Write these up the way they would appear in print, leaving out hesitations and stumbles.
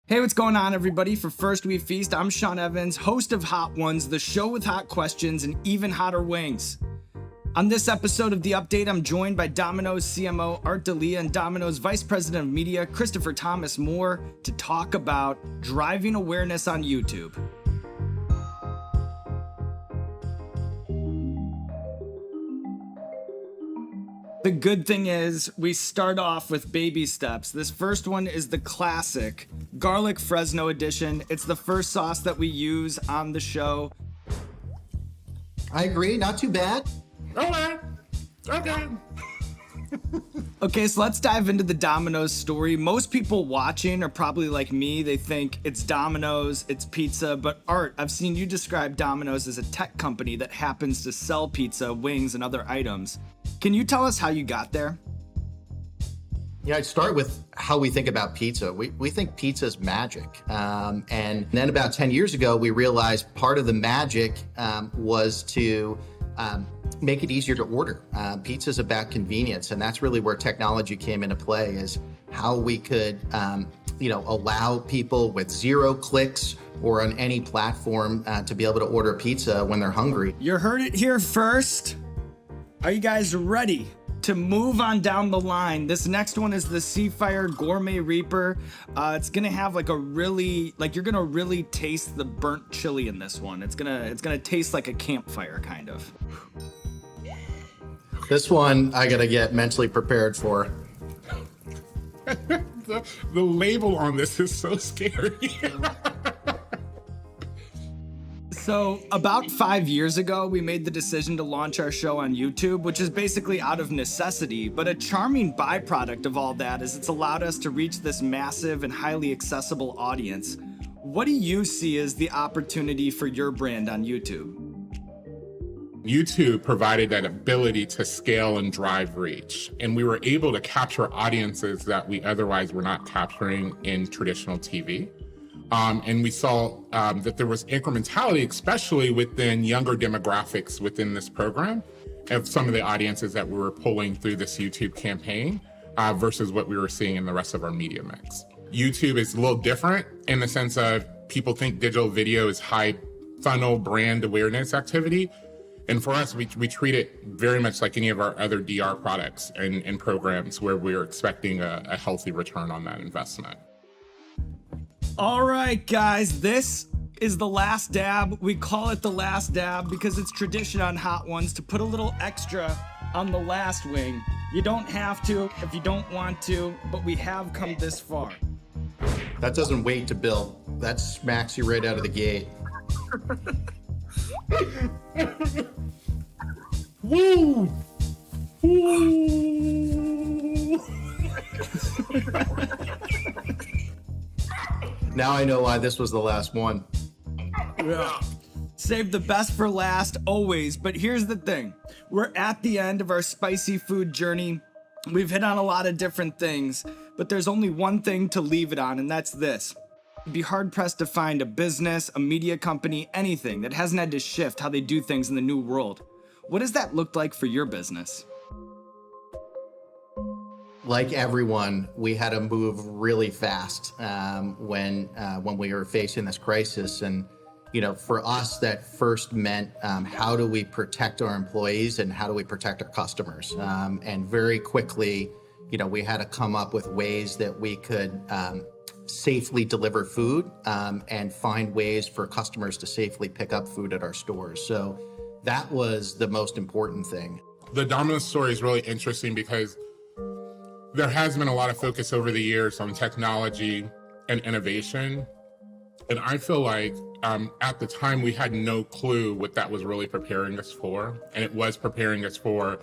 Hey, what's going on, everybody? For First We Feast, I'm Sean Evans, host of Hot Ones, the show with hot questions and even hotter wings. On this episode of The Update, I'm joined by Domino's CMO Art D'Elia and Domino's Vice President of Media, Christopher Thomas Moore, to talk about driving awareness on YouTube. The good thing is we start off with baby steps. This first one is the classic garlic Fresno edition. It's the first sauce that we use on the show. I agree, not too bad. Okay. Okay, so let's dive into the Domino's story. Most people watching are probably like me. They think it's Domino's, it's pizza. But Art, I've seen you describe Domino's as a tech company that happens to sell pizza, wings, and other items. Can you tell us how you got there? Yeah, I'd start with how we think about pizza. We think pizza is magic. And then about 10 years ago, we realized part of the magic was to make it easier to order. Pizza is about convenience, and that's really where technology came into play, is how we could allow people with 0 clicks or on any platform to be able to order pizza when they're hungry. You heard it here first. Are you guys ready to move on down the line? This next one is the Seafire Gourmet Reaper. It's gonna have you're gonna really taste the burnt chili in this one. It's gonna taste like a campfire, kind of. This one I gotta get mentally prepared for. The label on this is so scary. So about 5 years ago, we made the decision to launch our show on YouTube, which is basically out of necessity, but a charming byproduct of all that is it's allowed us to reach this massive and highly accessible audience. What do you see as the opportunity for your brand on YouTube? YouTube provided that ability to scale and drive reach, and we were able to capture audiences that we otherwise were not capturing in traditional TV. And we saw that there was incrementality, especially within younger demographics within this program, of some of the audiences that we were pulling through this YouTube campaign versus what we were seeing in the rest of our media mix. YouTube is a little different in the sense of people think digital video is high funnel brand awareness activity. And for us, we treat it very much like any of our other DR products and programs where we're expecting a healthy return on that investment. All right, guys, this is the last dab. We call it the last dab because it's tradition on Hot Ones to put a little extra on the last wing. You don't have to if you don't want to, but we have come this far. That doesn't wait to build. That smacks you right out of the gate. Woo! Now I know why this was the last one. Yeah. Save the best for last always, but here's the thing. We're at the end of our spicy food journey. We've hit on a lot of different things, but there's only one thing to leave it on, and that's this. You'd be hard-pressed to find a business, a media company, anything that hasn't had to shift how they do things in the new world. What does that look like for your business? Like everyone, we had to move really fast when we were facing this crisis. And, for us, that first meant how do we protect our employees and how do we protect our customers? And very quickly, we had to come up with ways that we could safely deliver food and find ways for customers to safely pick up food at our stores. So that was the most important thing. The Domino's story is really interesting because there has been a lot of focus over the years on technology and innovation. And I feel like at the time we had no clue what that was really preparing us for. And it was preparing us for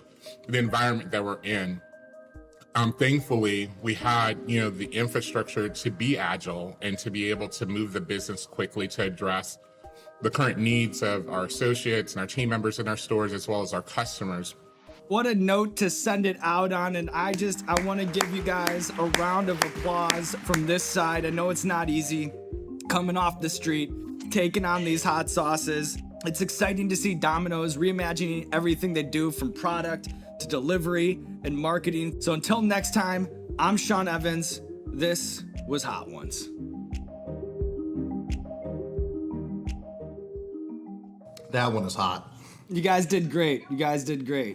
the environment that we're in. Thankfully, we had, the infrastructure to be agile and to be able to move the business quickly to address the current needs of our associates and our team members in our stores, as well as our customers. What a note to send it out on, and I want to give you guys a round of applause from this side. I know it's not easy coming off the street, taking on these hot sauces. It's exciting to see Domino's reimagining everything they do from product to delivery and marketing. So until next time, I'm Sean Evans. This was Hot Ones. That one is hot. You guys did great. You guys did great.